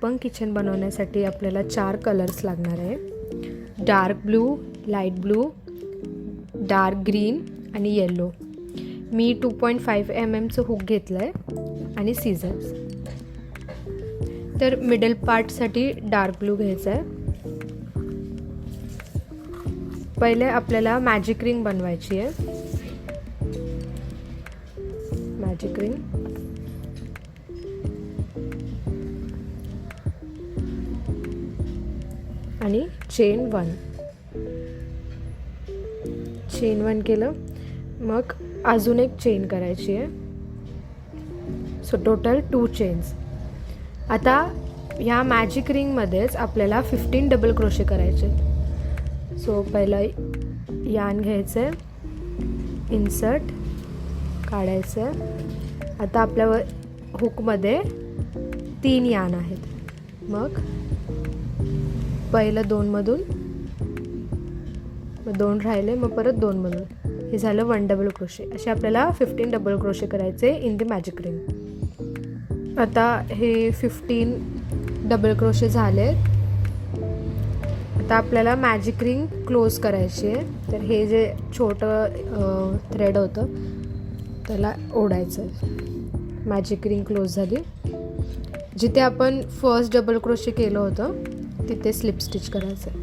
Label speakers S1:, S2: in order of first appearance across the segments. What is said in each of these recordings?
S1: Open kitchen बनवण्यासाठी आपल्याला 4 colours लागणार आहे. Dark blue, light blue, dark green आणि येलो. मी 2.5 mm हुक घेतलं आहे आणि सीझर्स. तर मिडल पार्टसाठी डार्क ब्लू घ्यायचा आहे. पहिले आपल्याला मॅजिक रिंग बनवायची आहे. मॅजिक रिंग आणि चेन 1 केलं. मग अजून एक चेन करायची आहे. So total 2 chains. आता ह्या मॅजिक रिंगमध्येच आपल्याला 15 डबल क्रोशे करायचे. सो पहिलं यान घ्यायचं आहे, इन्सर्ट काढायचं आहे. आता आपल्या हुकमध्ये 3 यान आहेत. मग पहिलं 2 मधून, मग 2 राहिले, मग परत 2 मधून. हे झालं 1 डबल क्रोशे. असे आपल्याला 15 डबल क्रोशे करायचे इन द मॅजिक रिंग. आता हे 15 डबल क्रोशे झाले. आता आपल्याला मॅजिक रिंग क्लोज करायची आहे. तर हे जे छोटं थ्रेड होतं त्याला ओढायचं आहे. मॅजिक रिंग क्लोज झाली. जिथे आपण फर्स्ट डबल क्रोशे केलं होतं तिथे स्लिप स्टिच करायचं आहे.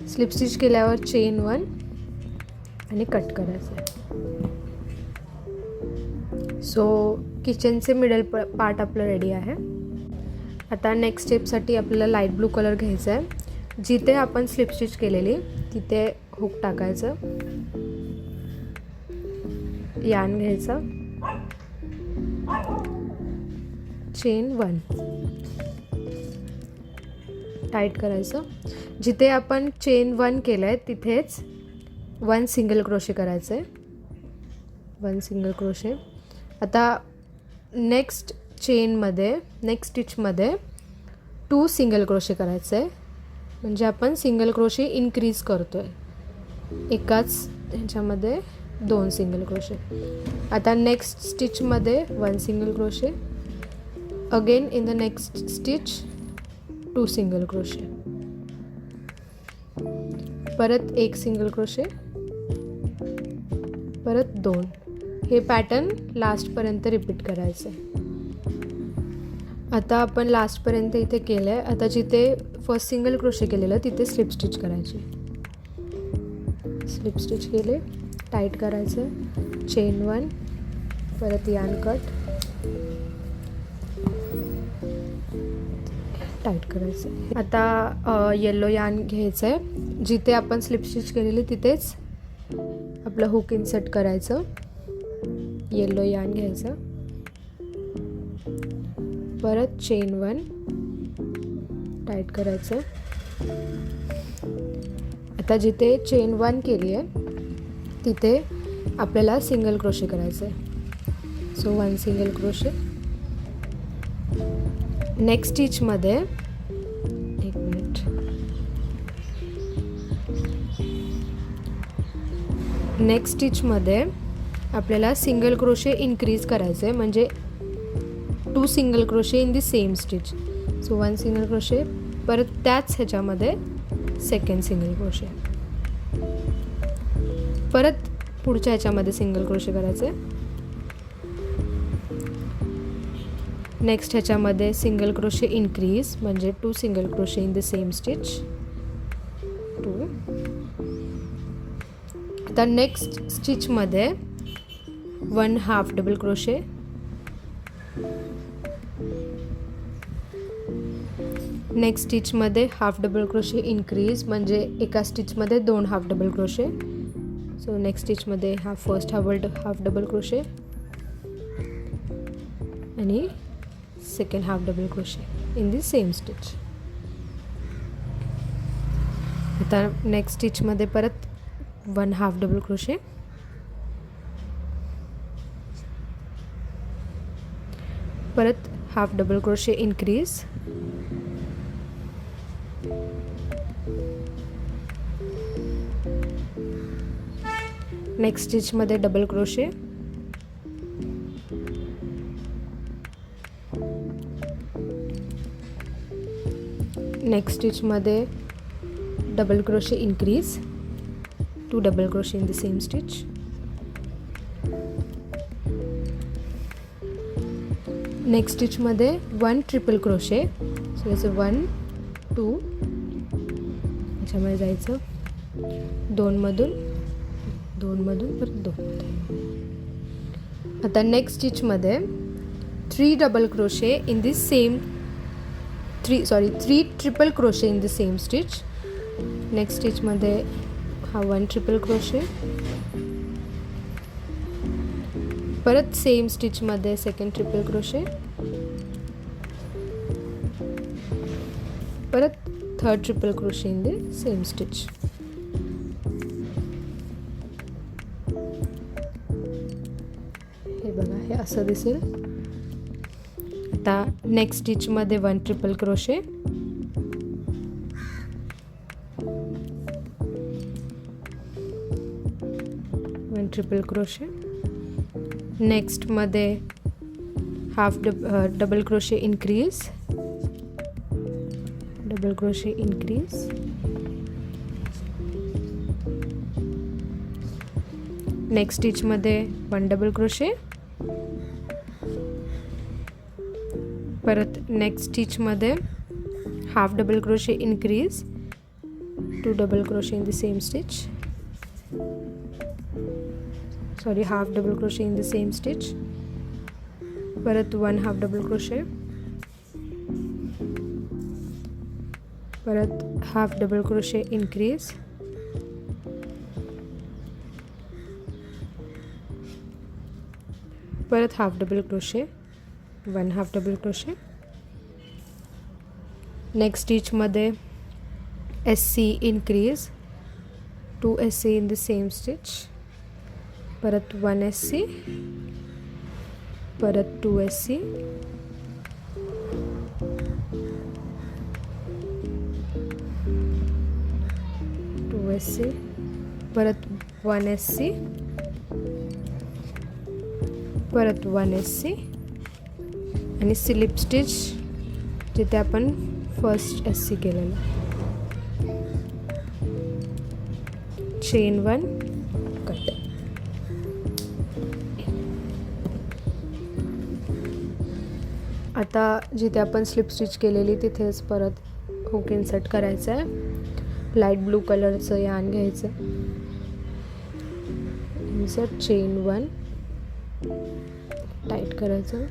S1: स्लिप स्टिच केल्यावर चेन 1 आणि कट करायचं आहे. सो किचनचे मिडल पार्ट आपलं रेडी आहे. आता नेक्स्ट स्टेपसाठी आपल्याला लाईट ब्लू कलर घ्यायचा आहे. जिथे आपण स्लिप स्टिच केलेली तिथे हुक टाकायचं, यान घ्यायचं, चेन 1 टाईट करायचं. जिथे आपण चेन 1 केलं आहे तिथेच 1 सिंगल क्रोशे करायचं आहे. 1 सिंगल क्रोशे. आता नेक्स्ट स्टिचमध्ये 2 सिंगल क्रोशे करायचं आहे. म्हणजे आपण सिंगल क्रोशे इन्क्रीज करतो आहे. एकाच ह्याच्यामध्ये 2 सिंगल क्रोशे. आता नेक्स्ट स्टिचमध्ये 1 single crochet. Again in the next stitch 2 single crochet. परत 1 सिंगल क्रोशे, परत 2. हे पॅटर्न लास्टपर्यंत रिपीट करायचं आहे. आता आपण लास्टपर्यंत इथे केलं आहे. आता जिथे फर्स्ट सिंगल क्रोशे केलेलं तिथे स्लिप स्टिच करायची. स्लिप स्टिच केले, टाईट करायचं, चेन 1, परत यान कट, टाईट करायचं. आता येलो यान घ्यायचं आहे. जिथे आपण स्लिप स्टिच केलेली तिथेच आपलं हुक इन्सर्ट करायचं. येलो यान घ्यायचं, परत चेन 1, टाईट करायचं. आता जिथे चेन 1 केली आहे तिथे आपल्याला सिंगल क्रोशे करायचं आहे. So 1 single crochet. नेक्स्ट स्टिचमध्ये नेक्स्ट स्टिचमध्ये आपल्याला सिंगल क्रोशे इन्क्रीज करायचं आहे. म्हणजे 2 single crochet in the same stitch. So 1 single crochet, परत त्याच ह्याच्यामध्ये 2nd सिंगल क्रोशे, परत पुढच्या ह्याच्यामध्ये सिंगल क्रोशे करायचे. नेक्स्ट ह्याच्यामध्ये सिंगल क्रोशे इन्क्रीज म्हणजे 2 single crochet in the same stitch. 2. आता नेक्स्ट स्टिचमध्ये 1 हाफ डबल क्रोशे, नेक्स्ट स्टिचमध्ये हाफ डबल क्रोशे इन्क्रीज म्हणजे एका स्टिचमध्ये 2 half double crochet. So next स्टिचमध्ये फर्स्ट हाफ डबल क्रोशे आणि second half double crochet in the same stitch. आता next स्टिचमध्ये परत 1 हाफ डबल क्रोशे, परत half double crochet increase, next स्टिचमध्ये डबल क्रोशे, नेक्स्ट स्टिचमध्ये double crochet increase, 2 double crochet in the same stitch. Next स्टिचमध्ये 1 triple crochet. So याचं 1 2 याच्यामध्ये जायचं 2 मधून परत 2. आता नेक्स्ट स्टिचमध्ये 3 double crochet in the same 3 triple crochet in the same stitch. Next स्टिचमध्ये हा 1 ट्रिपल क्रोशे, परत सेम स्टिचमध्ये सेकंड ट्रिपल क्रोशे, परत third triple crochet in the same stitch. हे बघा, हे असं दिसेल. आता नेक्स्ट स्टिचमध्ये 1 triple crochet, triple crochet. Next मध्ये half double crochet increase, double crochet increase. Next स्टिचमध्ये 1 डबल क्रोशे, परत नेक्स्ट स्टिचमध्ये half double crochet increase, 2 double crochet in the same stitch. Half double crochet in the same stitch, परत 1 half double crochet, परत half double crochet increase, परत half double crochet, 1 half double crochet. Next स्टिचमध्ये SC increase, 2 SC in the same stitch, परत 1 SC, परत 2 SC, परत 1 SC, परत 1 SC आणि slip stitch जिथे आपण फर्स्ट SC केलेलं. Chain 1 cut. आता जिथे आपण स्लिप स्टिच केलेली तिथेच परत हुक इन्सर्ट करायचं आहे. लाईट ब्लू कलरचं यान घ्यायचं, इन्सर्ट, चेन 1 टाईट करायचं.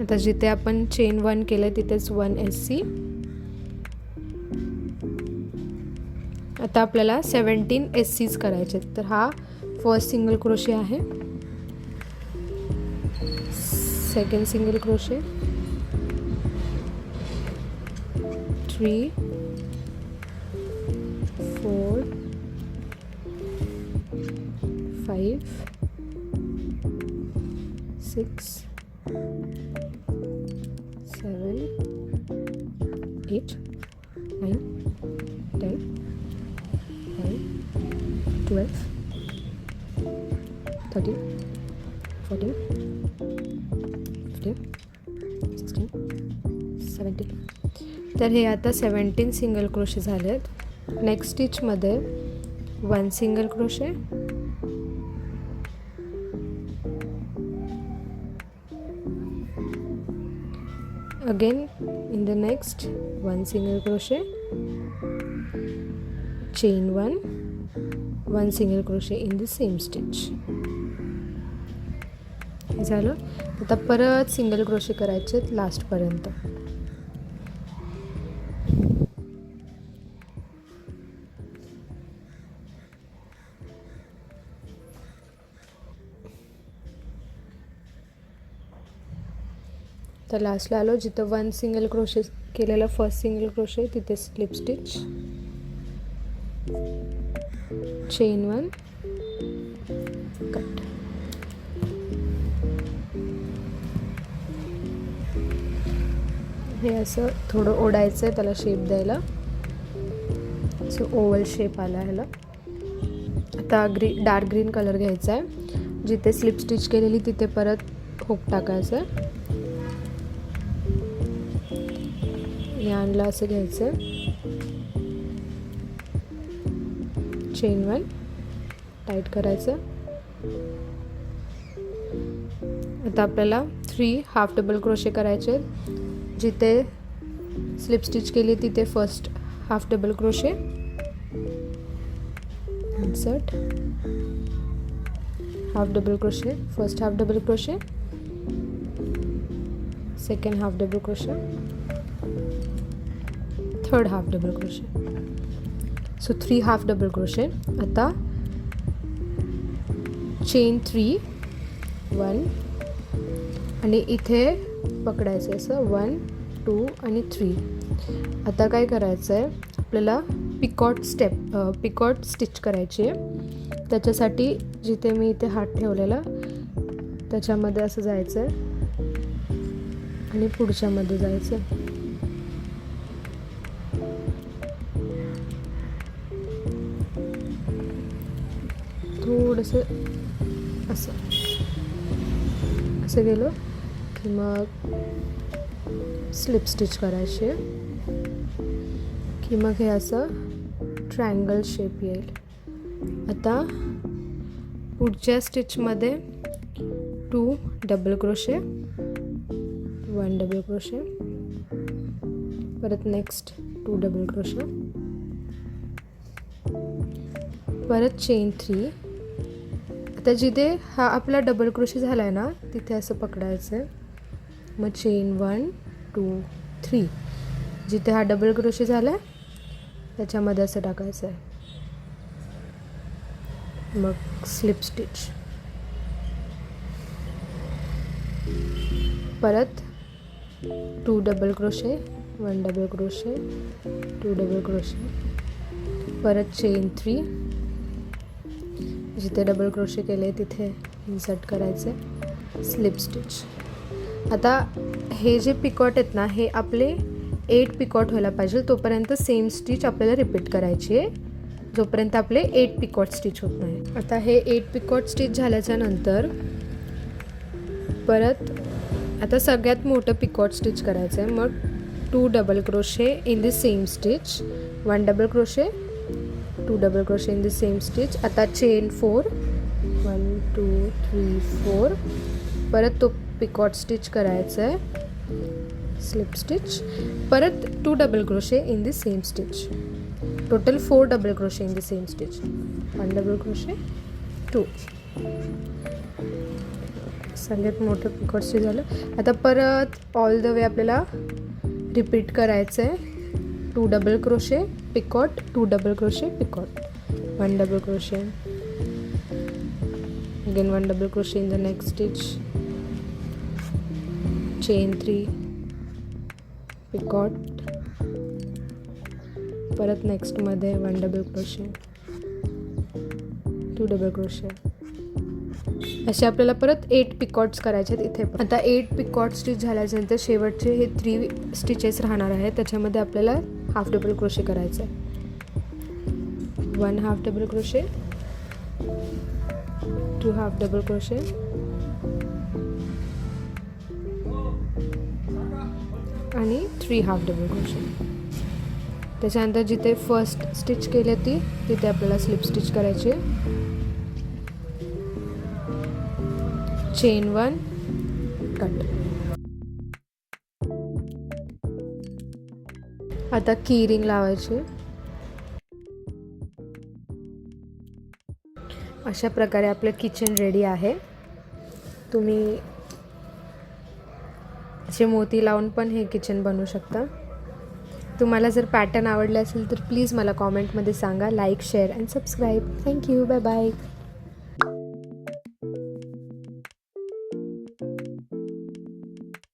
S1: आता जिथे आपण चेन 1 केलं तिथेच 1 SC. आता आपल्याला 17 SCs करायचे. तर हा फर्स्ट सिंगल क्रोशे आहे, सेकंड सिंगल क्रोशे, 3 4 5 6 7 8 9 10 11 12 13 14 15 16 17. तर हे आता 17 सिंगल क्रोशे झालेत. नेक्स्ट स्टिचमध्ये 1 single crochet, again in the next 1 single crochet, chain 1, 1 single crochet in the same stitch. हे झालं. आता परत सिंगल क्रोशे करायचे लास्टपर्यंत. तर लास्टला आलो जिथं 1 सिंगल क्रोशे केलेलं फर्स्ट सिंगल क्रोशे तिथे स्लिप स्टिच, चेन 1 कट. हे असं थोडं ओढायचं आहे त्याला शेप द्यायला. सो ओव्हल शेप आला ह्याला. आता डार्क ग्रीन कलर घ्यायचा आहे. जिथे स्लिप स्टिच केलेली तिथे परत हुक टाकायचं आहे. यार्नला असं घ्यायचं, चेन 1 टाईट करायचं. आता आपल्याला 3 हाफ डबल क्रोशे करायचे. जिथे स्लिप स्टिच केली तिथे first half double crochet, insert, half double crochet, first half double crochet, second half double crochet, third half double crochet. So 3 half double crochet. आता chain 3 1 आणि इथे पकडायचं असं 1 2 आणि 3. आता काय करायचं आहे, आपल्याला पिकॉट स्टिच करायची आहे. त्याच्यासाठी जिथे मी इथे हात ठेवलेला त्याच्यामध्ये असं जायचं आहे आणि पुढच्यामध्ये जायचं. थोडंसं असं असं गेलो की मग स्लिप स्टिच करायची की मग हे असं ट्रायंगल शेप येईल. आता पुढच्या स्टिचमध्ये 2 डबल क्रोशे, 1 डबल क्रोशे, परत नेक्स्ट 2 डबल क्रोशे, परत चेन 3. आता जिथे हा आपला डबल क्रोशे झाला आहे ना तिथे असं पकडायचं आहे. मग चेन 1 2 3. जिथे हा डबल क्रोशे झाला आहे त्याच्यामध्ये असं टाकायचं आहे. मग स्लिप स्टिच, परत 2 double crochet, 1 double crochet, 2 double crochet, परत चेन 3. जिथे डबल क्रोशे केले तिथे इन्सर्ट करायचे, स्लिप स्टिच. आता हे जे पिकॉट आहेत ना हे आपले 8 पिकॉट व्हायला पाहिजे तोपर्यंत सेम स्टिच आपल्याला रिपीट करायची आहे, जोपर्यंत आपले 8 पिकॉट स्टिच होत नाही. आता हे 8 पिकॉट स्टिच झाल्याच्या नंतर परत आता सगळ्यात मोठं पिकॉट स्टिच करायचं आहे. मग 2 double crochet in the same stitch, 1 double crochet, 2 double crochet in the same stitch. आता चेन 4 1 2 3 4. परत तो पिकॉट स्टिच करायचं आहे, स्लिप स्टिच, परत 2 double crochet in the same stitch. Total 4 double crochet in the same stitch, 1 double crochet, 2. सगळ्यात मोठं picot stitch झालं. आता परत ऑल द वे आपल्याला रिपीट करायचं आहे. 2 double crochet picot, 2 double crochet picot, 1 double crochet, again 1 double crochet in the next stitch, chain 3 picot, परत नेक्स्टमध्ये 1 double crochet, 2 double crochet. असे आपल्याला परत 8 पिकॉट्स करायचे आहेत इथे. आता 8 पिकॉट स्टिच झाल्यानंतर शेवटचे हे 3 स्टिचेस राहणार आहेत. त्याच्यामध्ये आपल्याला हाफ डबल क्रोशे करायचं आहे. 1 half double crochet, 2 half double crochet, आणि 3 हाफ डबल क्रोशे. त्याच्यानंतर जिथे फर्स्ट स्टिच केली होती तिथे आपल्याला स्लिप स्टिच करायची आहे. Chain 1 cut. आता की रिंग लावायची. अशा प्रकारे आपलं किचन रेडी आहे. तुम्ही असे मोती लावून पण हे किचन बनवू शकता. तुम्हाला जर पॅटर्न आवडले असेल तर प्लीज मला कॉमेंटमध्ये सांगा. Like, share and subscribe. Thank you. Bye bye.